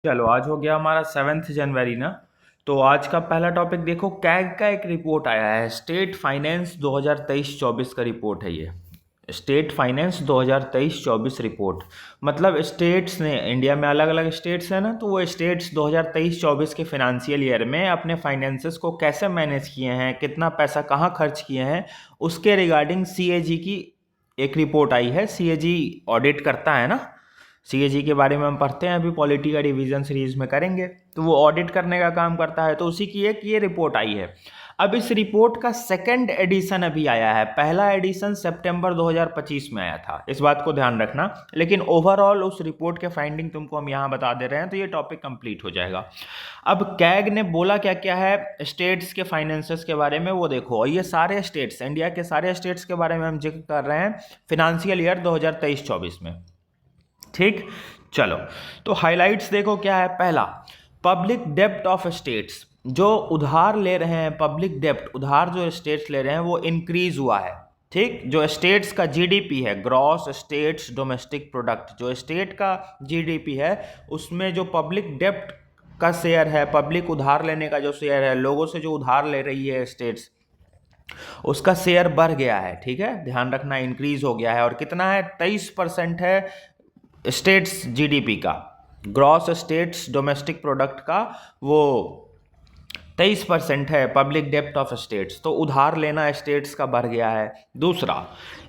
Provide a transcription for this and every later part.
चलो आज हो गया हमारा 7 जनवरी ना। तो आज का पहला टॉपिक देखो, कैग का एक रिपोर्ट आया है, स्टेट फाइनेंस 2023-24 का रिपोर्ट है ये। स्टेट फाइनेंस 2023-24 रिपोर्ट मतलब स्टेट्स ने, इंडिया में अलग अलग स्टेट्स हैं ना, तो वो स्टेट्स 2023-24 के फाइनेंशियल ईयर में अपने फाइनेंसेस को कैसे मैनेज किए हैं, कितना पैसा कहाँ खर्च किए हैं, उसके रिगार्डिंग सीएजी की एक रिपोर्ट आई है। सीएजी ऑडिट करता है ना, सीएजी के बारे में हम पढ़ते हैं, अभी पॉलिटी का रिवीजन सीरीज में करेंगे, तो वो ऑडिट करने का काम करता है, तो उसी की एक ये रिपोर्ट आई है। अब इस रिपोर्ट का सेकंड एडिशन अभी आया है, पहला एडिशन सितंबर 2025 में आया था, इस बात को ध्यान रखना। लेकिन ओवरऑल उस रिपोर्ट के फाइंडिंग तुमको हम यहाँ बता दे रहे हैं, तो ये टॉपिक कंप्लीट हो जाएगा। अब कैग ने बोला क्या क्या है स्टेट्स के फाइनेंसेस के बारे में, वो देखो। और ये सारे स्टेट्स, इंडिया के सारे स्टेट्स के बारे में हम जिक्र कर रहे हैं फिनेंशियल ईयर 2023-24 में। ठीक, चलो तो हाइलाइट्स देखो क्या है। पहला, पब्लिक डेप्ट ऑफ स्टेट्स, जो उधार ले रहे हैं, पब्लिक डेप्ट उधार जो स्टेट्स ले रहे हैं वो इंक्रीज हुआ है। ठीक, जो स्टेट्स का जीडीपी है, ग्रॉस स्टेट्स डोमेस्टिक प्रोडक्ट, जो स्टेट का जीडीपी है उसमें जो पब्लिक डेप्ट का शेयर है, पब्लिक उधार लेने का जो शेयर है, लोगों से जो उधार ले रही है स्टेट्स, उसका शेयर बढ़ गया है। ठीक है, ध्यान रखना, इंक्रीज हो गया है। और कितना है? 23% है स्टेट्स जीडीपी का, ग्रॉस स्टेट्स डोमेस्टिक प्रोडक्ट का वो 23% है पब्लिक डेप्ट ऑफ स्टेट्स, तो उधार लेना स्टेट्स का बढ़ गया है। दूसरा,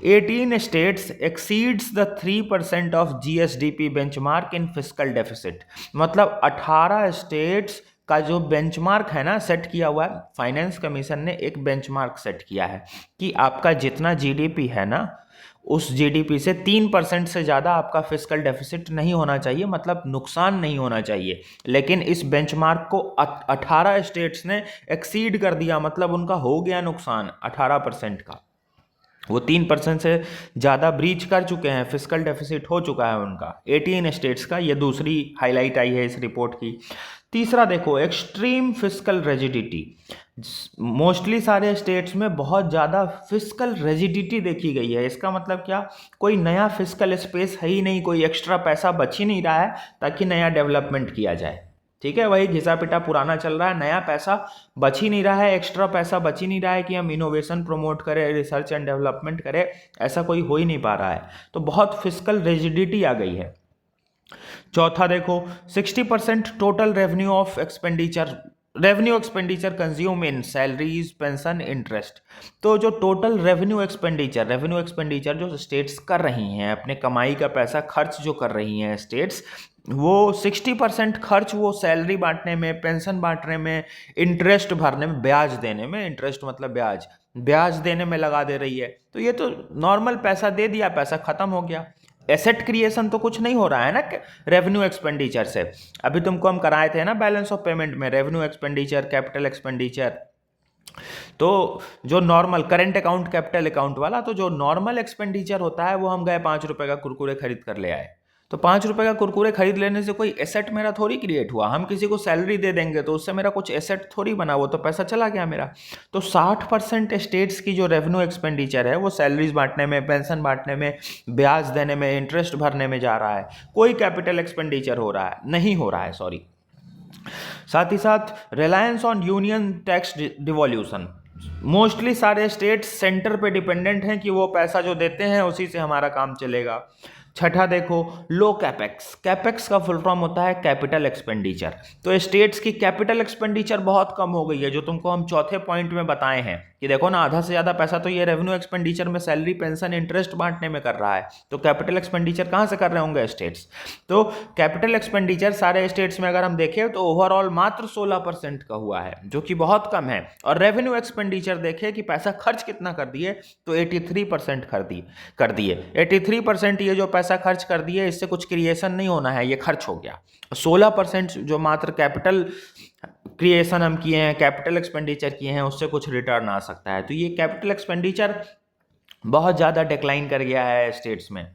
18 states exceeds the 3% of GSDP benchmark in fiscal deficit, मतलब 18 स्टेट्स का जो बेंचमार्क है ना, सेट किया हुआ है, फाइनेंस कमीशन ने एक बेंचमार्क सेट किया है कि आपका जितना जीडीपी है ना, उस जीडीपी से 3% से ज़्यादा आपका फिस्कल डेफिसिट नहीं होना चाहिए, मतलब नुकसान नहीं होना चाहिए। लेकिन इस बेंचमार्क को 18 स्टेट्स ने एक्सीड कर दिया, मतलब उनका हो गया नुकसान 18% का, वो 3% से ज़्यादा ब्रीच कर चुके हैं, फिस्कल डेफिसिट हो चुका है उनका 18 स्टेट्स का। ये दूसरी हाईलाइट आई है इस रिपोर्ट की। तीसरा देखो, एक्सट्रीम फिस्कल रेजिडिटी, मोस्टली सारे स्टेट्स में बहुत ज़्यादा फिस्कल रेजिडिटी देखी गई है। इसका मतलब क्या? कोई नया फिस्कल स्पेस है ही नहीं, कोई एक्स्ट्रा पैसा बच ही नहीं रहा है ताकि नया डेवलपमेंट किया जाए। ठीक है, वही घिसा पिटा पुराना चल रहा है, नया पैसा बच ही नहीं रहा है, एक्स्ट्रा पैसा बच ही नहीं रहा है कि हम इनोवेशन प्रमोट करें, रिसर्च एंड डेवलपमेंट करें, ऐसा कोई हो ही नहीं पा रहा है। तो बहुत फिस्कल रिजिडिटी आ गई है। चौथा देखो, 60% total revenue expenditure consume in salaries pension interest. तो जो टोटल रेवेन्यू एक्सपेंडिचर जो स्टेट्स कर रही हैं, अपने कमाई का पैसा खर्च जो कर रही हैं स्टेट्स, वो 60% खर्च वो सैलरी बांटने में, पेंशन बांटने में, इंटरेस्ट भरने में, ब्याज देने में, इंटरेस्ट मतलब ब्याज देने में लगा दे रही है। तो ये तो नॉर्मल पैसा दे दिया, पैसा खत्म हो गया। एसेट क्रिएशन तो कुछ नहीं हो रहा है ना रेवेन्यू एक्सपेंडिचर से। अभी तुमको हम कराए थे ना बैलेंस ऑफ पेमेंट में, रेवेन्यू एक्सपेंडिचर, कैपिटल एक्सपेंडिचर। तो जो normal current account, capital account वाला, तो जो नॉर्मल एक्सपेंडिचर होता है वो हम गए 5 रुपए का कुरकुरे खरीद कर ले आए। तो 5 रुपए का कुरकुरे खरीद लेने से कोई एसेट मेरा थोड़ी क्रिएट हुआ। हम किसी को सैलरी दे देंगे तो उससे मेरा कुछ एसेट थोड़ी बना, वो तो पैसा चला गया मेरा। तो 60% स्टेट्स की जो रेवेन्यू एक्सपेंडिचर है वो सैलरीज बांटने में, पेंशन बांटने में, ब्याज देने में, इंटरेस्ट भरने में जा रहा है। कोई कैपिटल एक्सपेंडिचर नहीं हो रहा है, सॉरी। साथ ही साथ reliance on union tax डिवॉल्यूशन, mostly सारे स्टेट्स सेंटर पे डिपेंडेंट हैं कि वो पैसा जो देते हैं उसी से हमारा काम चलेगा। छठा देखो, लो कैपेक्स। कैपेक्स का फुल फॉर्म होता है कैपिटल एक्सपेंडिचर। तो स्टेट्स की कैपिटल एक्सपेंडिचर बहुत कम हो गई है, जो तुमको हम चौथे पॉइंट में बताए हैं कि देखो ना, आधा से ज़्यादा पैसा तो ये रेवेन्यू एक्सपेंडिचर में, सैलरी पेंशन इंटरेस्ट बांटने में कर रहा है। तो कैपिटल एक्सपेंडिचर कहाँ से कर रहे होंगे स्टेट्स? तो कैपिटल एक्सपेंडिचर सारे स्टेट्स में अगर हम देखें तो ओवरऑल मात्र 16% का हुआ है, जो कि बहुत कम है। और रेवेन्यू एक्सपेंडिचर देखें कि पैसा खर्च कितना कर दिए, तो 83% कर दिए 83%। ये जो पैसा खर्च कर दिए, इससे कुछ क्रिएशन नहीं होना है, ये खर्च हो गया। 16% जो मात्र कैपिटल क्रिएशन हम किए हैं, कैपिटल एक्सपेंडिचर किए हैं, उससे कुछ रिटर्न आ सकता है। तो ये कैपिटल एक्सपेंडिचर बहुत ज़्यादा डिक्लाइन कर गया है स्टेट्स में।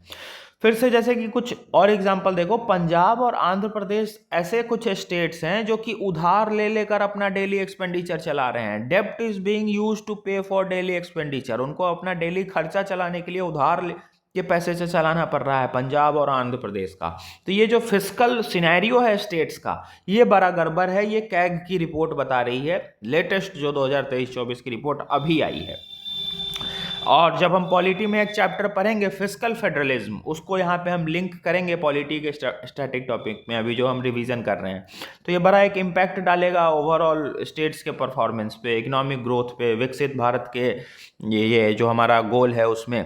फिर से जैसे कि कुछ और एग्जांपल देखो, पंजाब और आंध्र प्रदेश ऐसे कुछ स्टेट्स हैं जो कि उधार ले लेकर अपना डेली एक्सपेंडिचर चला रहे हैं। डेब्ट इज बीइंग यूज्ड टू पे फॉर डेली एक्सपेंडिचर, उनको अपना डेली खर्चा चलाने के लिए उधार के पैसे से चलाना पड़ रहा है, पंजाब और आंध्र प्रदेश का। तो ये जो फिस्कल सिनेरियो है स्टेट्स का, ये बड़ा गड़बड़ है। ये कैग की रिपोर्ट बता रही है, लेटेस्ट जो 2023-24 की रिपोर्ट अभी आई है। और जब हम पॉलिटी में एक चैप्टर पढ़ेंगे फिस्कल फेडरलिज्म, उसको यहाँ पे हम लिंक करेंगे पॉलिटी के स्टैटिक टॉपिक में, अभी जो हम रिवीजन कर रहे हैं। तो ये बड़ा एक इम्पैक्ट डालेगा ओवरऑल स्टेट्स के परफॉर्मेंस पे, इकोनॉमिक ग्रोथ पे, विकसित भारत के ये जो हमारा गोल है उसमें।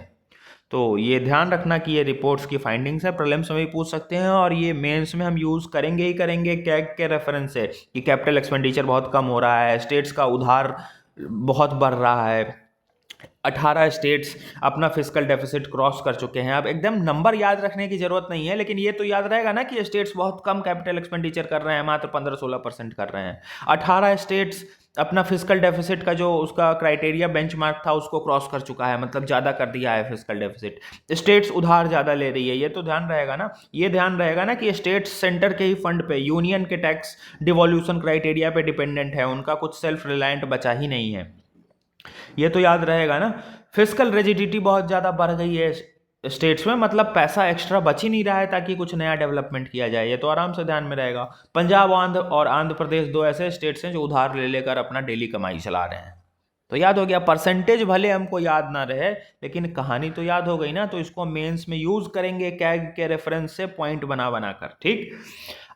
तो ये ध्यान रखना कि ये रिपोर्ट्स की फाइंडिंग्स है, प्रीलिम्स में भी पूछ सकते हैं और ये मेंस में हम यूज़ करेंगे ही करेंगे कैग के रेफरेंस से कि कैपिटल एक्सपेंडिचर बहुत कम हो रहा है, स्टेट्स का उधार बहुत बढ़ रहा है, 18 स्टेट्स अपना फिस्कल डेफिसिट क्रॉस कर चुके हैं। अब एकदम नंबर याद रखने की जरूरत नहीं है, लेकिन ये तो याद रहेगा ना कि स्टेट्स बहुत कम कैपिटल एक्सपेंडिचर कर रहे हैं, मात्र 15-16% कर रहे हैं। 18 स्टेट्स अपना फिस्कल डेफिसिट का जो उसका क्राइटेरिया बेंचमार्क था उसको क्रॉस कर चुका है, मतलब ज़्यादा कर दिया है फिस्कल डेफिसिट। स्टेट्स उधार ज़्यादा ले रही है, ये तो ध्यान रहेगा ना। ये ध्यान रहेगा ना कि स्टेट्स सेंटर के ही फंड पे, यूनियन के टैक्स डिवोल्यूशन क्राइटेरिया पे डिपेंडेंट है, उनका कुछ सेल्फ रिलायंट बचा ही नहीं है। ये तो याद रहेगा ना। फिस्कल रिजिडिटी बहुत ज़्यादा बढ़ गई है स्टेट्स में, मतलब पैसा एक्स्ट्रा बच ही नहीं रहा है ताकि कुछ नया डेवलपमेंट किया जाए, ये तो आराम से ध्यान में रहेगा। पंजाब और आंध्र प्रदेश दो ऐसे स्टेट्स हैं जो उधार ले लेकर अपना डेली कमाई चला रहे हैं। तो याद हो गया, परसेंटेज भले हमको याद ना रहे लेकिन कहानी तो याद हो गई ना। तो इसको मेंस में यूज करेंगे कैग के रेफरेंस से पॉइंट बना कर, ठीक।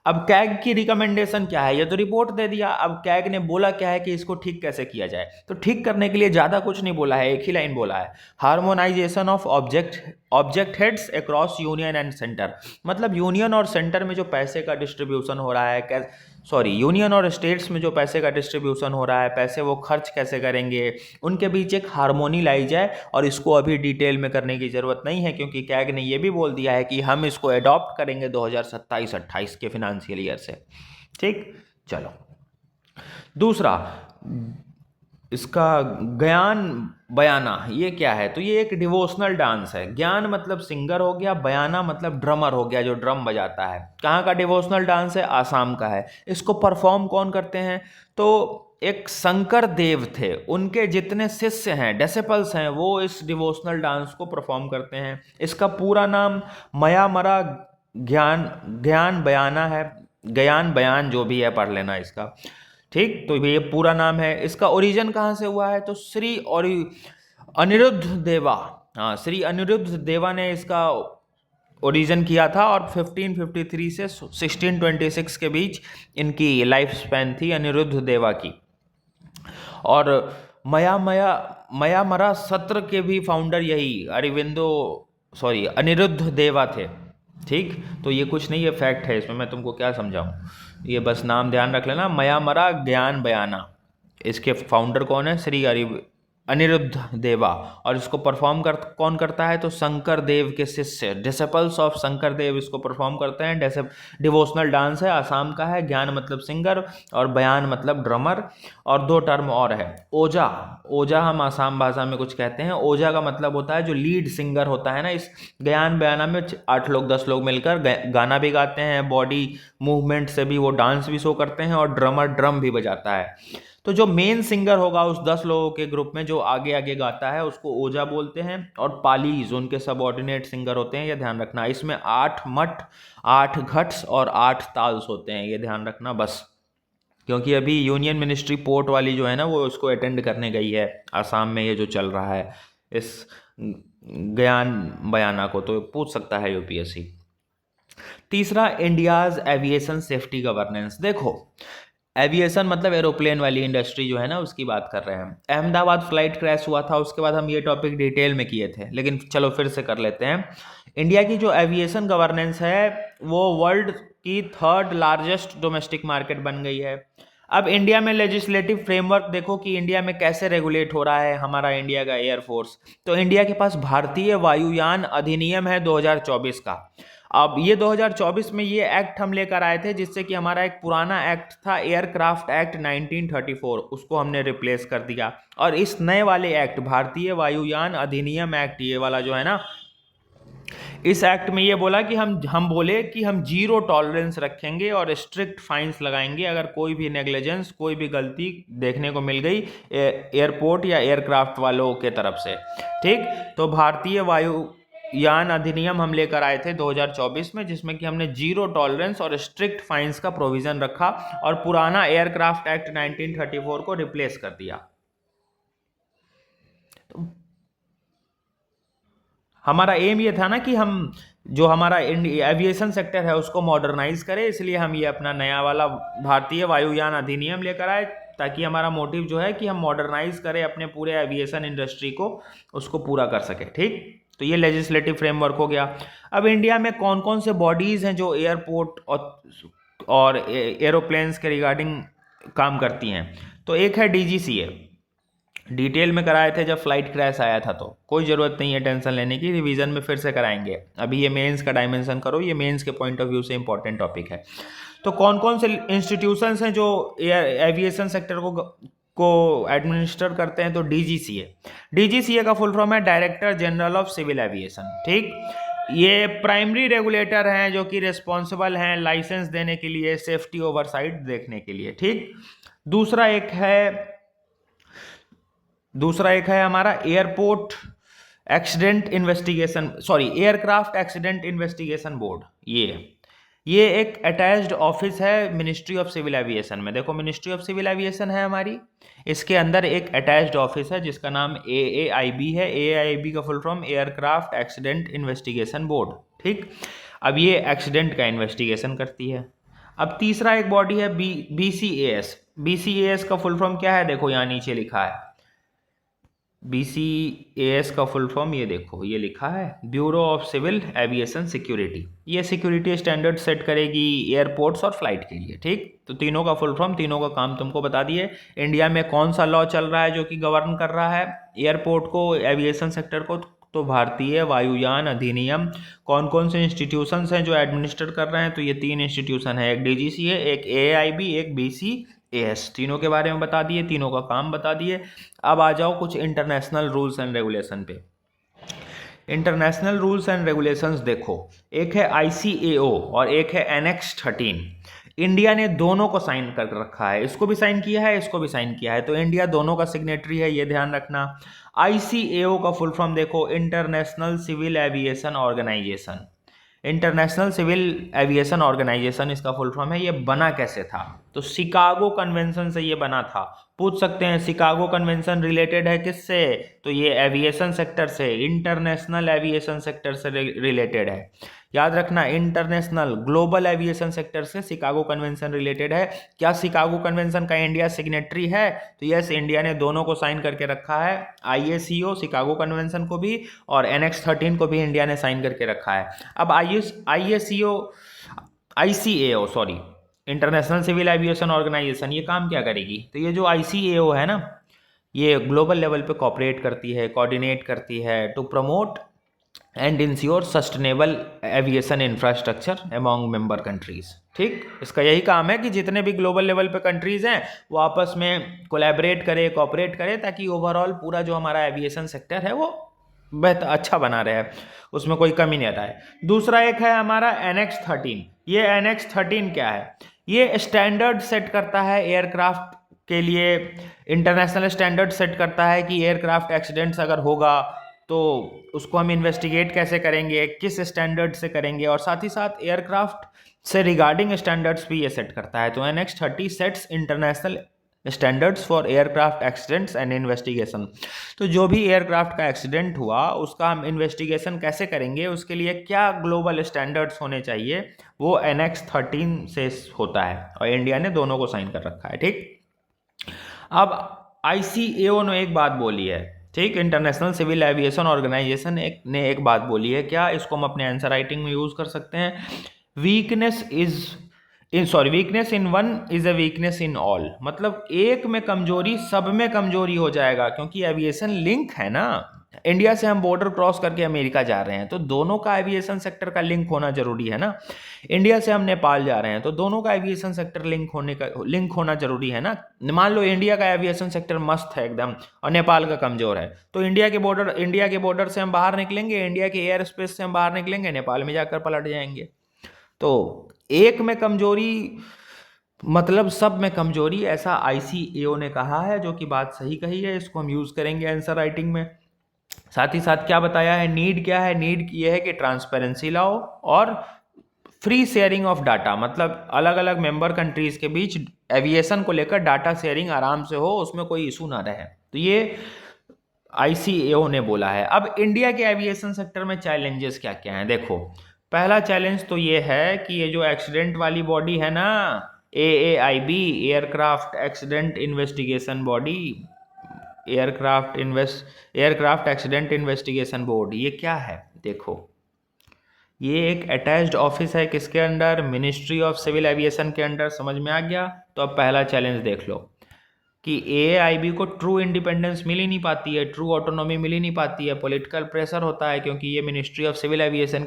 अब कैग की रिकमेंडेशन क्या है, ये तो रिपोर्ट दे दिया। अब कैग ने बोला क्या है कि इसको ठीक कैसे किया जाए। तो ठीक करने के लिए ज़्यादा कुछ नहीं बोला है, एक ही लाइन बोला है, harmonisation of object heads across union and centre. मतलब यूनियन और सेंटर में जो पैसे का डिस्ट्रीब्यूशन हो रहा है, यूनियन और स्टेट्स में जो पैसे का डिस्ट्रीब्यूशन हो रहा है, पैसे वो खर्च कैसे करेंगे, उनके बीच एक हार्मोनी लाई जाए। और इसको अभी डिटेल में करने की ज़रूरत नहीं है, क्योंकि कैग ने ये भी बोल दिया है कि हम इसको अडॉप्ट करेंगे 2027-28 के फिनेंशियल ईयर से, ठीक। चलो, दूसरा इसका ज्ञान बयाना, ये क्या है। तो ये एक डिवोशनल डांस है। ज्ञान मतलब सिंगर हो गया, बयाना मतलब ड्रमर हो गया जो ड्रम बजाता है। कहाँ का डिवोशनल डांस है, आसाम का है। इसको परफॉर्म कौन करते हैं, तो एक शंकर देव थे, उनके जितने शिष्य हैं, डिसिपल्स हैं, वो इस डिवोशनल डांस को परफॉर्म करते हैं। इसका पूरा नाम मयामरा ज्ञान बयाना है, ज्ञान बयान जो भी है पढ़ लेना इसका, ठीक। तो ये पूरा नाम है। इसका ओरिजिन कहाँ से हुआ है, तो श्री और अनिरुद्ध देवा, हाँ, श्री अनिरुद्ध देवा ने इसका ओरिजिन किया था। और 1553 से 1626 के बीच इनकी लाइफ स्पैन थी अनिरुद्ध देवा की। और मयामरा सत्र के भी फाउंडर यही अनिरुद्ध देवा थे, ठीक। तो ये कुछ नहीं, ये फैक्ट है, इसमें मैं तुमको क्या समझाऊं, ये बस नाम ध्यान रख लेना, मयामरा ज्ञान बयाना। इसके फाउंडर कौन है, श्री अनिरुद्ध देवा। और इसको परफॉर्म कौन करता है, तो शंकर देव के शिष्य, डिसिपल्स ऑफ शंकर देव इसको परफॉर्म करते हैं। डिवोशनल डांस है, आसाम का है। ज्ञान मतलब सिंगर और बयान मतलब ड्रमर। और दो टर्म और है, ओजा। ओजा हम आसाम भाषा में कुछ कहते हैं। ओजा का मतलब होता है जो लीड सिंगर होता है ना। इस ज्ञान बयाना में 8 लोग 10 लोग मिलकर गाना भी गाते हैं, बॉडी मूवमेंट से भी वो डांस भी शो करते हैं, और ड्रमर ड्रम भी बजाता है। तो जो मेन सिंगर होगा उस 10 लोगों के ग्रुप में, जो आगे आगे गाता है, उसको ओजा बोलते हैं। और पालीज उनके सबऑर्डिनेट सिंगर होते हैं, ये ध्यान रखना। इसमें 8 मठ, 8 घट्स और 8 ताल्स होते हैं, ये ध्यान रखना बस। क्योंकि अभी यूनियन मिनिस्ट्री पोर्ट वाली जो है ना, वो उसको अटेंड करने गई है आसाम में, ये जो चल रहा है इस ज्ञान बयाना को, तो पूछ सकता है यूपीएससी। तीसरा, इंडियाज एविएशन सेफ्टी गवर्नेंस। देखो, एविएशन मतलब एरोप्लेन वाली इंडस्ट्री जो है ना, उसकी बात कर रहे हैं। अहमदाबाद फ्लाइट क्रैश हुआ था, उसके बाद हम ये टॉपिक डिटेल में किए थे, लेकिन चलो फिर से कर लेते हैं। इंडिया की जो एविएशन गवर्नेंस है वो वर्ल्ड की 3rd लार्जेस्ट डोमेस्टिक मार्केट बन गई है। अब इंडिया में लेजिस्लेटिव फ्रेमवर्क देखो कि इंडिया में कैसे रेगुलेट हो रहा है हमारा इंडिया का एयरफोर्स। तो इंडिया के पास भारतीय वायुयान अधिनियम है 2024 का। अब ये 2024 में ये एक्ट हम लेकर आए थे, जिससे कि हमारा एक पुराना एक्ट था एयरक्राफ्ट एक्ट 1934, उसको हमने रिप्लेस कर दिया। और इस नए वाले एक्ट, भारतीय वायुयान अधिनियम एक्ट, ये वाला जो है ना, इस एक्ट में ये बोला कि हम बोले कि हम 0 टॉलरेंस रखेंगे और स्ट्रिक्ट फाइन्स लगाएंगे अगर कोई भी नेग्लिजेंस, कोई भी गलती देखने को मिल गई एयरपोर्ट या एयरक्राफ्ट वालों के तरफ से, ठीक। तो भारतीय यान अधिनियम हम लेकर आए थे 2024 में, जिसमें कि हमने जीरो टॉलरेंस और स्ट्रिक्ट फाइंस का प्रोविजन रखा और पुराना एयरक्राफ्ट एक्ट 1934 को रिप्लेस कर दिया। तो हमारा एम ये था ना कि हम जो हमारा एविएशन सेक्टर है उसको मॉडर्नाइज करें, इसलिए हम ये अपना नया वाला भारतीय वायुयान अधिनियम लेकर आए, ताकि हमारा मोटिव जो है कि हम मॉडर्नाइज करें अपने पूरे एविएशन इंडस्ट्री को, उसको पूरा कर सके। ठीक, तो ये लेजिस्लेटिव फ्रेमवर्क हो गया। अब इंडिया में कौन कौन से बॉडीज हैं जो एयरपोर्ट और एरोप्लेन्स के रिगार्डिंग काम करती हैं? तो एक है DGCA, डिटेल में कराए थे जब फ्लाइट क्रैश आया था, तो कोई ज़रूरत नहीं है टेंशन लेने की, रिवीजन में फिर से कराएंगे। अभी ये मेंस का डायमेंशन करो, ये मेंस के पॉइंट ऑफ व्यू से इंपॉर्टेंट टॉपिक है। तो कौन कौन से इंस्टीट्यूशंस हैं जो एविएशन सेक्टर को एडमिनिस्टर करते हैं? तो DGCA का फुल फॉर्म है director general of civil aviation. ठीक, ये प्राइमरी रेगुलेटर हैं जो कि रिस्पॉन्सिबल हैं लाइसेंस देने के लिए, सेफ्टी ओवरसाइट देखने के लिए। ठीक, दूसरा एक है हमारा airport accident investigation, sorry aircraft accident investigation board. ये एक अटैच्ड ऑफिस है मिनिस्ट्री ऑफ सिविल एविएशन में। देखो, मिनिस्ट्री ऑफ सिविल एविएशन है हमारी, इसके अंदर एक अटैच्ड ऑफिस है जिसका नाम AAIB है। AAIB का full form aircraft accident investigation board. ठीक, अब ये एक्सीडेंट का इन्वेस्टिगेशन करती है। अब तीसरा एक बॉडी है BCAS। BCAS का फुल फॉर्म क्या है? देखो यहाँ नीचे लिखा है, BCAS का फुल फॉर्म ये देखो, ये लिखा है bureau of civil aviation security. ये सिक्योरिटी स्टैंडर्ड सेट करेगी एयरपोर्ट्स और फ्लाइट के लिए। ठीक, तो तीनों का फुल फॉर्म, तीनों का काम तुमको बता दिए। इंडिया में कौन सा लॉ चल रहा है जो कि गवर्न कर रहा है एयरपोर्ट को, एविएशन सेक्टर को? तो भारतीय वायुयान अधिनियम। कौन कौन से इंस्टीट्यूशंस हैं जो एडमिनिस्टर कर रहे हैं? तो ये 3 इंस्टीट्यूशन है, एक DGCA, एक AAIB, एक BCAS। तीनों के बारे में बता दिए, तीनों का काम बता दिए। अब आ जाओ कुछ इंटरनेशनल रूल्स एंड रेगुलेशन पे। इंटरनेशनल रूल्स एंड रेगुलेशंस देखो, एक है ICAO और एक है Annex 13। इंडिया ने दोनों को साइन कर रखा है, इसको भी साइन किया है, इसको भी साइन किया है, तो इंडिया दोनों का सिग्नेटरी है, ये ध्यान रखना। ICAO का फुल फॉर्म देखो, international civil aviation organisation. International civil aviation organisation इसका फुल फॉर्म है। ये बना कैसे था? तो शिकागो कन्वेंशन से ये बना था। पूछ सकते हैं शिकागो कन्वेंशन रिलेटेड है किससे? तो ये एविएशन सेक्टर से, इंटरनेशनल एविएशन सेक्टर से रिलेटेड है। याद रखना, इंटरनेशनल ग्लोबल एविएशन सेक्टर से शिकागो कन्वेंशन रिलेटेड है। क्या शिकागो कन्वेंशन का इंडिया सिग्नेटरी है? तो यस, इंडिया ने दोनों को साइन करके रखा है, IACO शिकागो कन्वेंशन को भी और Annex 13 को भी इंडिया ने साइन करके रखा है। अब ICAO sorry, international civil aviation organisation, ये काम क्या करेगी? तो ये जो ICAO है ना, ये ग्लोबल लेवल पे कोऑपरेट करती है, कोऑर्डिनेट करती है to promote and ensure sustainable aviation infrastructure among member countries. ठीक, इसका यही काम है कि जितने भी ग्लोबल लेवल पे कंट्रीज हैं वो आपस में कोलैबोरेट करे, कोऑपरेट करे, ताकि ओवरऑल पूरा जो हमारा एविएशन सेक्टर है वो बेहतर अच्छा बना रहे, उसमें कोई कमी नहीं आए। दूसरा एक है हमारा Annex 13। ये Annex 13 क्या है? ये स्टैंडर्ड सेट करता है एयरक्राफ्ट के लिए, इंटरनेशनल स्टैंडर्ड सेट करता है कि एयरक्राफ्ट एक्सीडेंट्स अगर होगा तो उसको हम इन्वेस्टिगेट कैसे करेंगे, किस स्टैंडर्ड से करेंगे, और साथ ही साथ एयरक्राफ्ट से रिगार्डिंग स्टैंडर्ड्स भी ये सेट करता है। तो Annex 30 sets international standards for aircraft accidents and investigation. तो जो भी एयरक्राफ्ट का एक्सीडेंट हुआ उसका हम इन्वेस्टिगेशन कैसे करेंगे, उसके लिए क्या ग्लोबल स्टैंडर्ड्स होने चाहिए, वो Annex 13 से होता है और इंडिया ने दोनों को साइन कर रखा है। ठीक, अब ICAO ने एक बात बोली है, ठीक, इंटरनेशनल सिविल एविएशन ऑर्गेनाइजेशन ने एक बात बोली है, क्या? इसको हम अपने आंसर राइटिंग में यूज कर सकते हैं। Weakness in one is a weakness in all. मतलब एक में कमजोरी सब में कमजोरी हो जाएगा, क्योंकि एविएशन लिंक है ना। इंडिया से हम बॉर्डर क्रॉस करके अमेरिका जा रहे हैं तो दोनों का एविएशन सेक्टर का लिंक होना जरूरी है ना। इंडिया से हम नेपाल जा रहे हैं तो दोनों का एविएशन सेक्टर लिंक होना जरूरी है ना। मान लो इंडिया का एविएशन सेक्टर मस्त है एकदम और नेपाल का कमजोर है, तो इंडिया के बॉर्डर से हम बाहर निकलेंगे, इंडिया के एयर स्पेस से हम बाहर निकलेंगे, नेपाल में जाकर पलट जाएंगे। तो एक में कमजोरी मतलब सब में कमजोरी, ऐसा ICAO ने कहा है, जो कि बात सही कही है। इसको हम यूज करेंगे आंसर राइटिंग में। साथ ही साथ क्या बताया है, नीड क्या है, नीड ये है कि ट्रांसपेरेंसी लाओ और फ्री शेयरिंग ऑफ डाटा, मतलब अलग अलग मेंबर कंट्रीज के बीच एविएशन को लेकर डाटा शेयरिंग आराम से हो, उसमें कोई इशू ना रहे। तो ये ICAO ने बोला है। अब इंडिया के एविएशन सेक्टर में चैलेंजेस क्या क्या हैं, देखो पहला चैलेंज तो ये है कि ये जो एक्सीडेंट वाली बॉडी है ना, AAIB, aircraft accident investigation body, aircraft accident investigation board, ये क्या है, देखो ये एक अटैच्ड ऑफिस है, किसके under, ministry of civil aviation के अंडर। समझ में आ गया। तो अब पहला चैलेंज देख लो कि AAIB को ट्रू इंडिपेंडेंस मिल ही नहीं पाती है, ट्रू ऑटोनॉमी मिल ही नहीं पाती है, पॉलिटिकल प्रेशर होता है, क्योंकि ये मिनिस्ट्री ऑफ सिविल एविएशन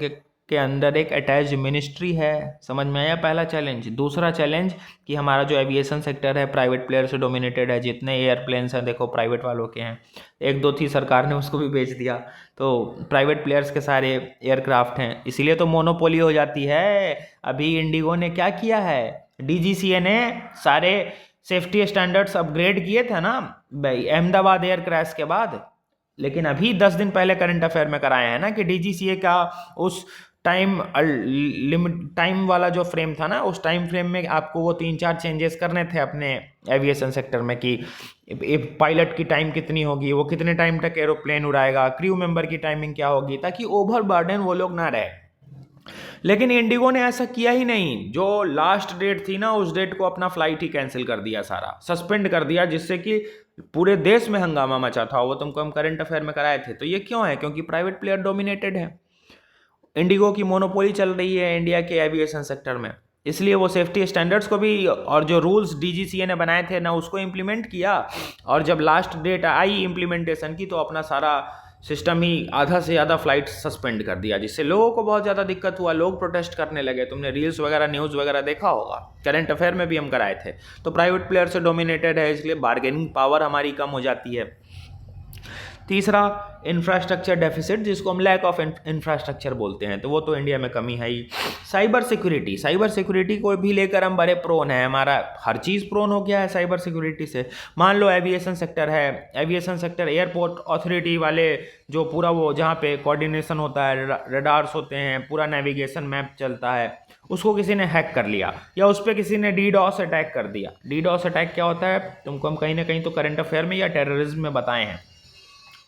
के अंदर एक अटैच्ड मिनिस्ट्री है। समझ में आया पहला चैलेंज। दूसरा चैलेंज कि हमारा जो एविएशन सेक्टर है प्राइवेट प्लेयर से डोमिनेटेड है, जितने एयरप्लेन्स हैं देखो प्राइवेट वालों के हैं, एक दो थी सरकार ने उसको भी बेच दिया, तो प्राइवेट प्लेयर्स के सारे एयरक्राफ्ट हैं, इसीलिए तो मोनोपोली हो जाती है। अभी इंडिगो ने क्या किया है, DGCA ने सारे सेफ्टी स्टैंडर्ड्स अपग्रेड किए थे ना भाई अहमदाबाद एयर क्रैश के बाद, लेकिन अभी 10 दिन पहले करंट अफेयर में कराए हैं ना कि DGCA का उस टाइम वाला जो फ्रेम था ना, उस टाइम फ्रेम में आपको वो 3-4 चेंजेस करने थे अपने एविएशन सेक्टर में कि पायलट की टाइम कितनी होगी, वो कितने टाइम तक एरोप्लेन उड़ाएगा, क्रू मेंबर की टाइमिंग क्या होगी, ताकि ओवर बर्डन वो लोग ना रहे। लेकिन इंडिगो ने ऐसा किया ही नहीं, जो लास्ट डेट थी ना उस डेट को अपना फ्लाइट ही कैंसिल कर दिया, सारा सस्पेंड कर दिया, जिससे कि पूरे देश में हंगामा मचा था। वो तुमको हम करंट अफेयर में कराए थे। तो ये क्यों है, क्योंकि प्राइवेट प्लेयर डोमिनेटेड है, इंडिगो की मोनोपोली चल रही है इंडिया के एविएशन सेक्टर में, इसलिए वो सेफ्टी स्टैंडर्ड्स को भी और जो रूल्स DGCA ने बनाए थे ना उसको इम्प्लीमेंट किया, और जब लास्ट डेट आई इम्प्लीमेंटेशन की तो अपना सारा सिस्टम ही आधा से ज़्यादा फ्लाइट सस्पेंड कर दिया, जिससे लोगों को बहुत ज़्यादा दिक्कत हुआ, लोग प्रोटेस्ट करने लगे। तुमने रील्स वगैरह न्यूज़ वगैरह देखा होगा, करंट अफेयर में भी हम कराए थे। तो प्राइवेट प्लेयर से डोमिनेटेड है, इसलिए बार्गेनिंग पावर हमारी कम हो जाती है। तीसरा इंफ्रास्ट्रक्चर डेफिसिट, जिसको हम लैक ऑफ इंफ्रास्ट्रक्चर बोलते हैं, तो वो तो इंडिया में कमी है ही। साइबर सिक्योरिटी को भी लेकर हम बड़े प्रोन हैं, हमारा हर चीज़ प्रोन हो गया है साइबर सिक्योरिटी से। मान लो एविएशन सेक्टर है, एविएशन सेक्टर एयरपोर्ट अथॉरिटी वाले जो पूरा वो जहाँ पे कोऑर्डिनेशन होता है, रडार्स होते हैं, पूरा नेविगेशन मैप चलता है, उसको किसी ने हैक कर लिया या उस पर किसी ने DDoS अटैक कर दिया। DDoS अटैक क्या होता है, तुमको हम कहीं ना कहीं तो करंट अफेयर में या टेररिज्म में बताए हैं,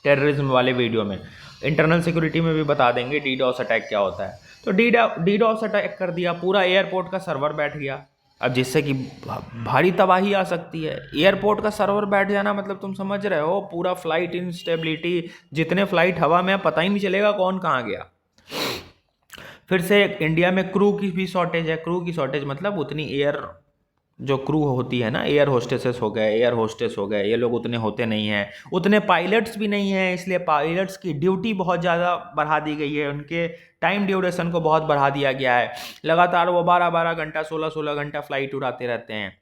टेररिज्म वाले वीडियो में, इंटरनल सिक्योरिटी में भी बता देंगे DDoS अटैक क्या होता है। तो DDoS अटैक कर दिया, पूरा एयरपोर्ट का सर्वर बैठ गया, अब जिससे कि भारी तबाही आ सकती है। एयरपोर्ट का सर्वर बैठ जाना मतलब तुम समझ रहे हो, पूरा फ्लाइट इंस्टेबिलिटी, जितने फ्लाइट हवा में पता ही नहीं चलेगा कौन कहाँ गया। फिर से इंडिया में क्रू की भी शॉर्टेज है। क्रू की शॉर्टेज मतलब उतनी जो क्रू होती है ना, एयर होस्टेसेस हो गए, एयर होस्टेस हो गए, ये लोग उतने होते नहीं हैं, उतने पायलट्स भी नहीं हैं, इसलिए पायलट्स की ड्यूटी बहुत ज़्यादा बढ़ा दी गई है, उनके टाइम ड्यूरेशन को बहुत बढ़ा दिया गया है। लगातार वो 12-12 घंटा 16-16 घंटा फ्लाइट उड़ाते रहते हैं,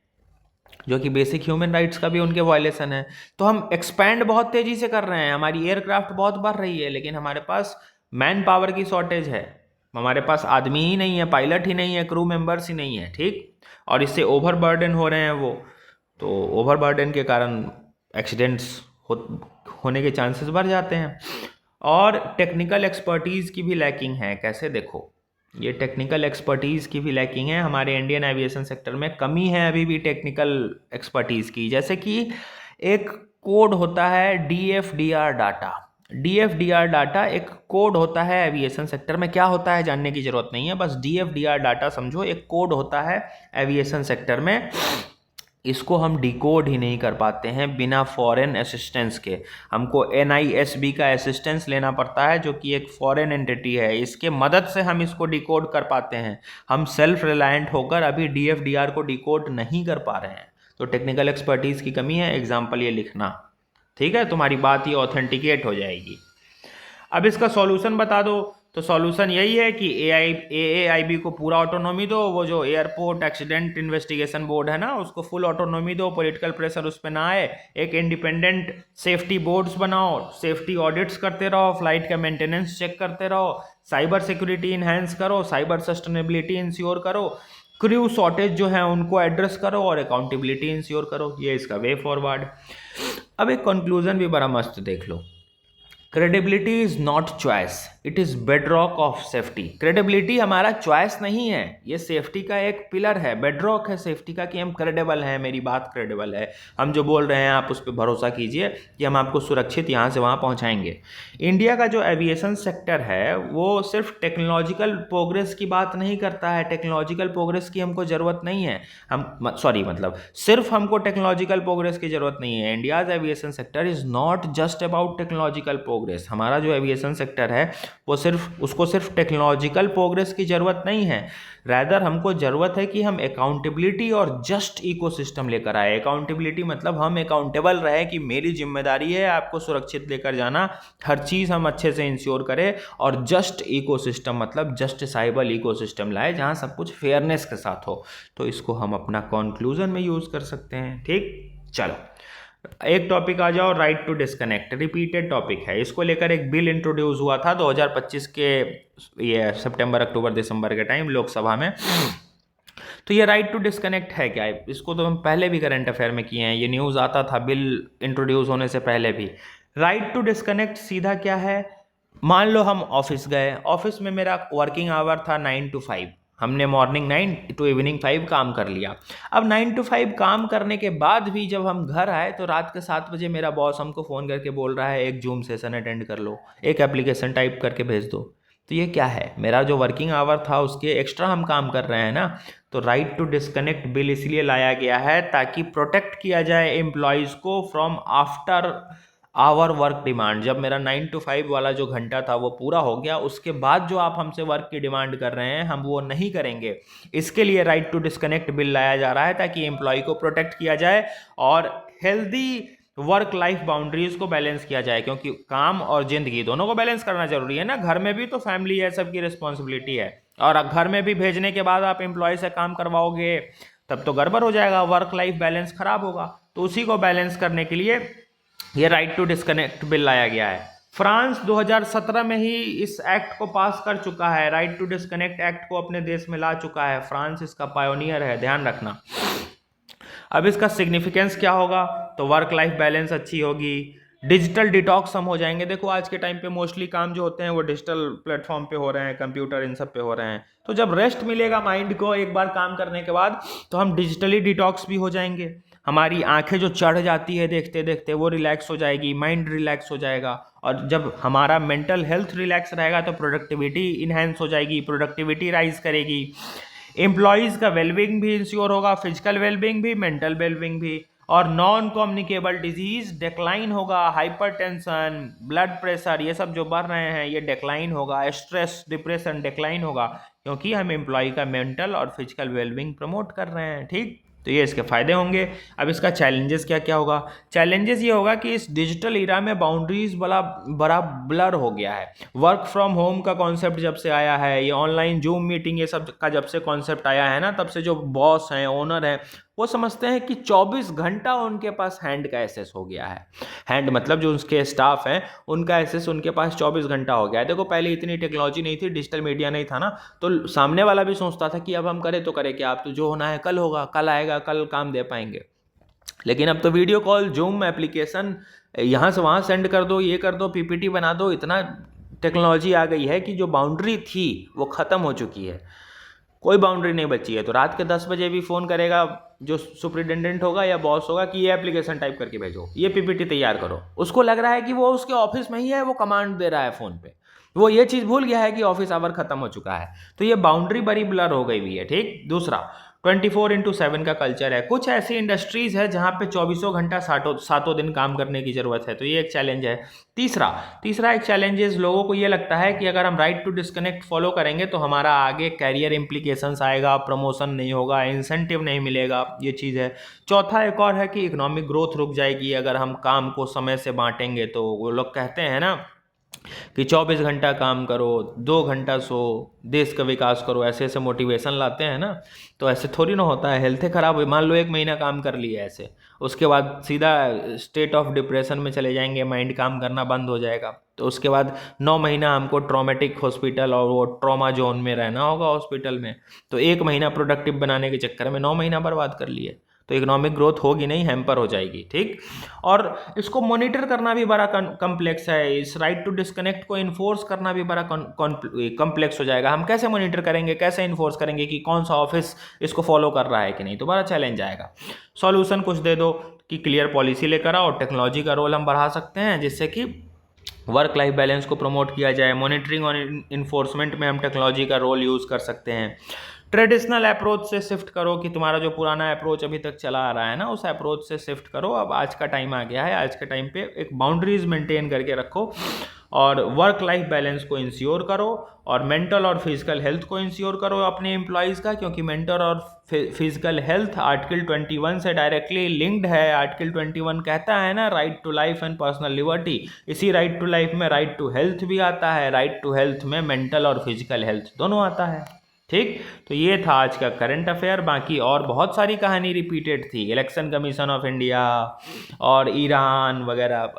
जो कि बेसिक ह्यूमन राइट्स का भी उनके वायलेशन है। तो हम एक्सपैंड बहुत तेज़ी से कर रहे हैं, हमारी एयरक्राफ्ट बहुत बढ़ रही है, लेकिन हमारे पास मैन पावर की शॉर्टेज है, हमारे पास आदमी ही नहीं है, पायलट ही नहीं है, क्रू मेंबर्स ही नहीं है, ठीक। और इससे ओवर बर्डन हो रहे हैं वो, तो ओवर बर्डन के कारण एक्सीडेंट्स होने के चांसेस बढ़ जाते हैं। और टेक्निकल एक्सपर्टीज़ की भी लैकिंग है। कैसे, देखो ये टेक्निकल एक्सपर्टीज़ की भी लैकिंग है, हमारे इंडियन एविएशन सेक्टर में कमी है अभी भी टेक्निकल एक्सपर्टीज़ की। जैसे कि एक कोड होता है DFDR डाटा, DFDR डाटा एक कोड होता है एविएशन सेक्टर में, क्या होता है जानने की जरूरत नहीं है, बस DFDR डाटा समझो, एक कोड होता है एविएशन सेक्टर में। इसको हम डिकोड ही नहीं कर पाते हैं बिना फॉरेन असिस्टेंस के, हमको NISB का असिस्टेंस लेना पड़ता है, जो कि एक फॉरेन एंटिटी है, इसके मदद से हम इसको डिकोड कर पाते हैं। हम सेल्फ रिलायंट होकर अभी DFDR को डिकोड नहीं कर पा रहे हैं, तो टेक्निकल एक्सपर्टीज़ की कमी है। एग्जाम्पल ये लिखना, ठीक है, तुम्हारी बात ये ऑथेंटिकेट हो जाएगी। अब इसका सॉल्यूशन बता दो, तो सॉल्यूशन यही है कि AAIB को पूरा ऑटोनॉमी दो, वो जो एयरपोर्ट एक्सीडेंट इन्वेस्टिगेशन बोर्ड है ना उसको फुल ऑटोनॉमी दो, पॉलिटिकल प्रेशर उस पर ना आए, एक इंडिपेंडेंट सेफ्टी बोर्ड्स बनाओ, सेफ्टी ऑडिट्स करते रहो, फ्लाइट का मेंटेनेंस चेक करते रहो, साइबर सिक्योरिटी इन्हेंस करो, साइबर सस्टेनेबिलिटी इंश्योर करो, क्रू शॉर्टेज जो है उनको एड्रेस करो और अकाउंटेबिलिटी इंश्योर करो। ये इसका वे फॉरवर्ड। अब एक कंक्लूजन भी बड़ा मस्त देख लो, credibility is not choice, it is bedrock of safety. Credibility हमारा चॉइस नहीं है, ये सेफ्टी का एक पिलर है, बेडरॉक है सेफ्टी का, कि हम क्रेडिबल हैं, मेरी बात क्रेडिबल है, हम जो बोल रहे हैं आप उस पर भरोसा कीजिए कि हम आपको सुरक्षित यहाँ से वहाँ पहुँचाएंगे। इंडिया का जो एविएशन सेक्टर है वो सिर्फ टेक्नोलॉजिकल प्रोग्रेस की बात नहीं करता है, टेक्नोलॉजिकल प्रोग्रेस की हमको ज़रूरत नहीं है, सिर्फ हमको टेक्नोलॉजिकल प्रोग्रेस की ज़रूरत नहीं है। India's aviation sector is not just about technological progress. हमारा जो एविएशन सेक्टर है वो सिर्फ टेक्नोलॉजिकल प्रोग्रेस की ज़रूरत नहीं है, रैदर हमको ज़रूरत है कि हम अकाउंटेबिलिटी और जस्ट इकोसिस्टम लेकर आए। अकाउंटेबिलिटी मतलब हम अकाउंटेबल रहे कि मेरी जिम्मेदारी है आपको सुरक्षित लेकर जाना, हर चीज़ हम अच्छे से इंश्योर करें, और जस्ट इकोसिस्टम मतलब जस्टिसाइबल इकोसिस्टम लाए जहाँ सब कुछ फेयरनेस के साथ हो। तो इसको हम अपना कंक्लूजन में यूज़ कर सकते हैं। ठीक, चलो एक टॉपिक आ जाओ, right to disconnect, repeated topic है। इसको लेकर एक बिल इंट्रोड्यूस हुआ था 2025 के ये सितंबर अक्टूबर दिसंबर के टाइम लोकसभा में। तो ये राइट टू डिस्कनेक्ट है क्या? इसको तो हम पहले भी करंट अफेयर में किए हैं, ये न्यूज़ आता था बिल इंट्रोड्यूस होने से पहले भी। राइट टू डिस्कनेक्ट सीधा क्या है, मान लो हम ऑफिस गए, ऑफिस में मेरा वर्किंग आवर था 9 to 5, हमने मॉर्निंग 9 to इवनिंग 5 काम कर लिया। अब 9 to 5 काम करने के बाद भी जब हम घर आए तो रात के 7 बजे मेरा बॉस हमको फ़ोन करके बोल रहा है एक जूम सेशन अटेंड कर लो, एक एप्लीकेशन टाइप करके भेज दो। तो ये क्या है? मेरा जो वर्किंग आवर था उसके एक्स्ट्रा हम काम कर रहे हैं ना। तो राइट टू डिस्कनेक्ट बिल इसलिए लाया गया है ताकि प्रोटेक्ट किया जाए एम्प्लॉयज़ को from after hour work demand. जब मेरा 9 to 5 वाला जो घंटा था वो पूरा हो गया, उसके बाद जो आप हमसे वर्क की डिमांड कर रहे हैं हम वो नहीं करेंगे। इसके लिए राइट टू डिस्कनेक्ट बिल लाया जा रहा है ताकि एम्प्लॉय को प्रोटेक्ट किया जाए और हेल्दी वर्क लाइफ बाउंड्रीज को बैलेंस किया जाए, क्योंकि काम और जिंदगी दोनों को बैलेंस करना जरूरी है ना। घर में भी तो फैमिली है, सबकी रिस्पॉन्सिबिलिटी है, और घर में भी भेजने के बाद आप एम्प्लॉय से काम करवाओगे तब तो गड़बड़ हो जाएगा, वर्क लाइफ बैलेंस खराब होगा। तो उसी को बैलेंस करने के लिए ये राइट टू डिस्कनेक्ट बिल लाया गया है। फ्रांस 2017 में ही इस एक्ट को पास कर चुका है, राइट टू डिस्कनेक्ट एक्ट को अपने देश में ला चुका है। फ्रांस इसका पायोनियर है, ध्यान रखना। अब इसका सिग्निफिकेंस क्या होगा? तो वर्क लाइफ बैलेंस अच्छी होगी, डिजिटल डिटॉक्स हम हो जाएंगे। देखो आज के टाइम पे मोस्टली काम जो होते हैं वो डिजिटल प्लेटफॉर्म पे हो रहे हैं, कंप्यूटर इन सब पे हो रहे हैं। तो जब रेस्ट मिलेगा माइंड को एक बार काम करने के बाद, तो हम डिजिटली डिटॉक्स भी हो जाएंगे। हमारी आंखें जो चढ़ जाती है देखते देखते वो रिलैक्स हो जाएगी, माइंड रिलैक्स हो जाएगा, और जब हमारा मेंटल हेल्थ रिलैक्स रहेगा तो प्रोडक्टिविटी इन्हेंस हो जाएगी, प्रोडक्टिविटी राइज करेगी, एम्प्लॉयज़ का वेलबींग भी इंश्योर होगा, फिजिकल वेलबींग भी, मेंटल वेलबींग भी, और नॉन कम्युनिकेबल डिजीज डिक्लाइन होगा, हाइपरटेंशन, ब्लड प्रेशर ये सब जो बढ़ रहे हैं ये डिक्लाइन होगा, स्ट्रेस डिप्रेशन डिक्लाइन होगा, क्योंकि हम एम्प्लॉय का मेंटल और फिजिकल वेलबींग प्रमोट कर रहे हैं। ठीक, तो ये इसके फायदे होंगे। अब इसका चैलेंजेस क्या क्या होगा? चैलेंजेस ये होगा कि इस डिजिटल इरा में बाउंड्रीज बड़ा ब्लर हो गया है। वर्क फ्रॉम होम का कॉन्सेप्ट जब से आया है, ये ऑनलाइन जूम मीटिंग ये सब का जब से कॉन्सेप्ट आया है ना, तब से जो बॉस हैं, ओनर हैं, वो समझते हैं कि 24 घंटा उनके पास हैंड का एक्सेस हो गया है। हैंड मतलब जो उसके स्टाफ हैं उनका एक्सेस उनके पास 24 घंटा हो गया है। देखो पहले इतनी टेक्नोलॉजी नहीं थी, डिजिटल मीडिया नहीं था ना, तो सामने वाला भी सोचता था कि अब हम करें तो करें क्या, अब तो जो होना है कल होगा, कल आएगा, कल काम दे पाएंगे। लेकिन अब तो वीडियो कॉल, जूम एप्लीकेशन, यहाँ से वहाँ सेंड कर दो, ये कर दो, पीपीटी बना दो, इतना टेक्नोलॉजी आ गई है कि जो बाउंड्री थी वो ख़त्म हो चुकी है, कोई बाउंड्री नहीं बची है। तो रात के 10 बजे भी फ़ोन करेगा जो सुपरिटेंडेंट होगा या बॉस होगा कि ये एप्लीकेशन टाइप करके भेजो, ये पीपीटी तैयार करो। उसको लग रहा है कि वो उसके ऑफिस में ही है, वो कमांड दे रहा है फ़ोन पे, वो ये चीज़ भूल गया है कि ऑफिस आवर खत्म हो चुका है। तो ये बाउंड्री बड़ी ब्लर हो गई हुई है। ठीक, दूसरा 24/7 का कल्चर है। कुछ ऐसी इंडस्ट्रीज़ है जहाँ पे 24 घंटा सातों दिन काम करने की ज़रूरत है, तो ये एक चैलेंज है। तीसरा एक चैलेंज है, लोगों को ये लगता है कि अगर हम राइट टू डिस्कनेक्ट फॉलो करेंगे तो हमारा आगे कैरियर इम्प्लीकेशंस आएगा, प्रमोशन नहीं होगा, इंसेंटिव नहीं मिलेगा, ये चीज़ है। चौथा एक और है कि इकोनॉमिक ग्रोथ रुक जाएगी अगर हम काम को समय से बांटेंगे। तो वो लोग कहते हैं ना कि 24 घंटा काम करो, 2 घंटा सो, देश का विकास करो, ऐसे ऐसे मोटिवेशन लाते हैं ना। तो ऐसे थोड़ी ना होता है, हेल्थ खराब हुई, मान लो 1 महीना काम कर लिया ऐसे, उसके बाद सीधा स्टेट ऑफ डिप्रेशन में चले जाएंगे, माइंड काम करना बंद हो जाएगा। तो उसके बाद 9 महीना हमको ट्रॉमेटिक हॉस्पिटल और वो ट्रॉमा जोन में रहना होगा हॉस्पिटल में। तो 1 महीना प्रोडक्टिव बनाने के चक्कर में 9 महीना बर्बाद कर लिए। तो इकोनॉमिक ग्रोथ होगी नहीं, हैम्पर हो जाएगी। ठीक, और इसको मॉनिटर करना भी बड़ा कॉम्प्लेक्स है, इस राइट टू डिस्कनेक्ट को इन्फोर्स करना भी बड़ा कॉम्प्लेक्स हो जाएगा। हम कैसे मॉनिटर करेंगे, कैसे इन्फोर्स करेंगे कि कौन सा ऑफिस इसको फॉलो कर रहा है कि नहीं, तो बड़ा चैलेंज आएगा। सॉल्यूशन कुछ दे दो कि क्लियर पॉलिसी लेकर आओ, टेक्नोलॉजी का रोल हम बढ़ा सकते हैं जिससे कि वर्क लाइफ बैलेंस को प्रमोट किया जाए, मॉनिटरिंग और इन्फोर्समेंट में हम टेक्नोलॉजी का रोल यूज़ कर सकते हैं। ट्रेडिशनल अप्रोच से शिफ्ट करो कि तुम्हारा जो पुराना अप्रोच अभी तक चला आ रहा है ना, उस अप्रोच से शिफ्ट करो। अब आज का टाइम आ गया है, आज के टाइम पे एक बाउंड्रीज मेंटेन करके रखो और वर्क लाइफ बैलेंस को इंश्योर करो और मेंटल और फिजिकल हेल्थ को इंश्योर करो अपने एम्प्लॉयज़ का, क्योंकि मेंटल और फिजिकल हेल्थ आर्टिकल 21 से डायरेक्टली लिंक्ड है। आर्टिकल 21 कहता है ना, right to life and personal liberty. इसी राइट टू लाइफ में राइट टू हेल्थ भी आता है, राइट टू हेल्थ में मेंटल और फिजिकल हेल्थ दोनों आता है। ठीक, तो ये था आज का करंट अफेयर। बाकी और बहुत सारी कहानी रिपीटेड थी, इलेक्शन कमीशन ऑफ इंडिया और ईरान वगैरह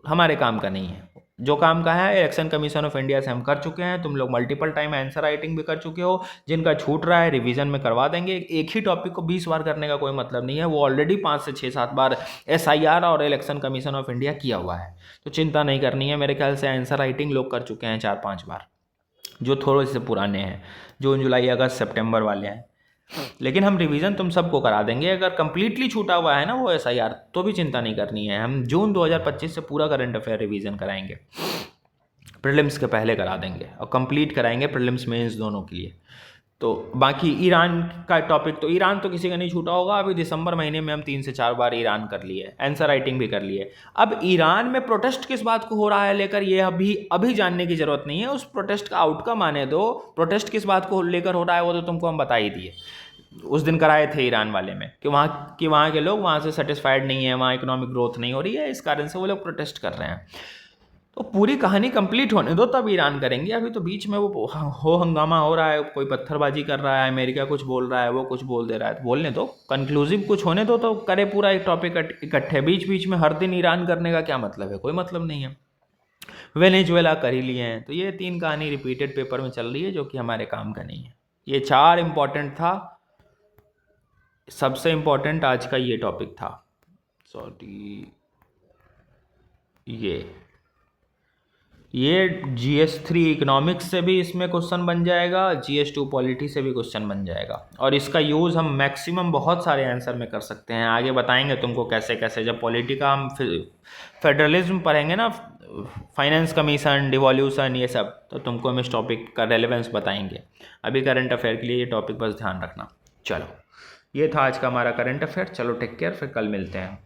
हमारे काम का नहीं है। जो काम का है इलेक्शन कमीशन ऑफ इंडिया से हम कर चुके हैं, तुम लोग मल्टीपल टाइम आंसर राइटिंग भी कर चुके हो। जिनका छूट रहा है रिवीजन में करवा देंगे। एक ही टॉपिक को 20 बार करने का कोई मतलब नहीं है, वो ऑलरेडी 5 से 6-7 बार SIR और इलेक्शन कमीशन ऑफ इंडिया किया हुआ है, तो चिंता नहीं करनी है। मेरे ख्याल से आंसर राइटिंग लोग कर चुके हैं 4-5 बार, जो थोड़े से पुराने हैं, जून जुलाई अगस्त सितंबर वाले हैं। लेकिन हम रिवीजन तुम सबको करा देंगे। अगर कंप्लीटली छूटा हुआ है ना वो SIR, तो भी चिंता नहीं करनी है, हम जून 2025 से पूरा करंट अफेयर रिवीजन कराएंगे, प्रीलिम्स के पहले करा देंगे और कंप्लीट कराएंगे प्रीलिम्स मेंस दोनों के लिए। तो बाकी ईरान का टॉपिक, तो ईरान तो किसी का नहीं छूटा होगा। अभी दिसंबर महीने में हम 3 से 4 बार ईरान कर लिए, आंसर राइटिंग भी कर लिए। अब ईरान में प्रोटेस्ट किस बात को हो रहा है लेकर, ये अभी जानने की जरूरत नहीं है, उस प्रोटेस्ट का आउटकम आने दो। प्रोटेस्ट किस बात को लेकर हो रहा है वो तो तुमको हम बता ही दिए, उस दिन कराए थे ईरान वाले में, कि वहाँ के लोग वहाँ से सेटिस्फाइड नहीं है, वहाँ इकोनॉमिक ग्रोथ नहीं हो रही है, इस कारण से वो लोग प्रोटेस्ट कर रहे हैं। तो पूरी कहानी कंप्लीट होने दो तब ईरान करेंगे। अभी तो बीच में वो हंगामा हो रहा है, कोई पत्थरबाजी कर रहा है, अमेरिका कुछ बोल रहा है, वो कुछ बोल दे रहा है, तो बोलने दो, कंक्लूसिव कुछ होने दो तो करे पूरा एक टॉपिक इकट्ठे। बीच बीच में हर दिन ईरान करने का क्या मतलब है, कोई मतलब नहीं है। वेनेजुएला कर ही लिए हैं, तो ये 3 कहानी रिपीटेड पेपर में चल रही है जो कि हमारे काम का नहीं है। ये 4 इंपॉर्टेंट था, सबसे इंपॉर्टेंट आज का ये टॉपिक था। सॉरी, ये GS3 इकोनॉमिक्स से भी इसमें क्वेश्चन बन जाएगा, GS2 पॉलिटी से भी क्वेश्चन बन जाएगा, और इसका यूज़ हम मैक्सिमम बहुत सारे आंसर में कर सकते हैं। आगे बताएंगे तुमको कैसे कैसे, जब पॉलिटी का हम फेडरलिज्म पढ़ेंगे ना, फाइनेंस कमीशन, डिवॉल्यूशन, ये सब, तो तुमको हम इस टॉपिक का रेलेवेंस बताएंगे। अभी करंट अफेयर के लिए ये टॉपिक बस ध्यान रखना। चलो, ये था आज का हमारा करंट अफेयर। चलो टेक केयर, फिर कल मिलते हैं।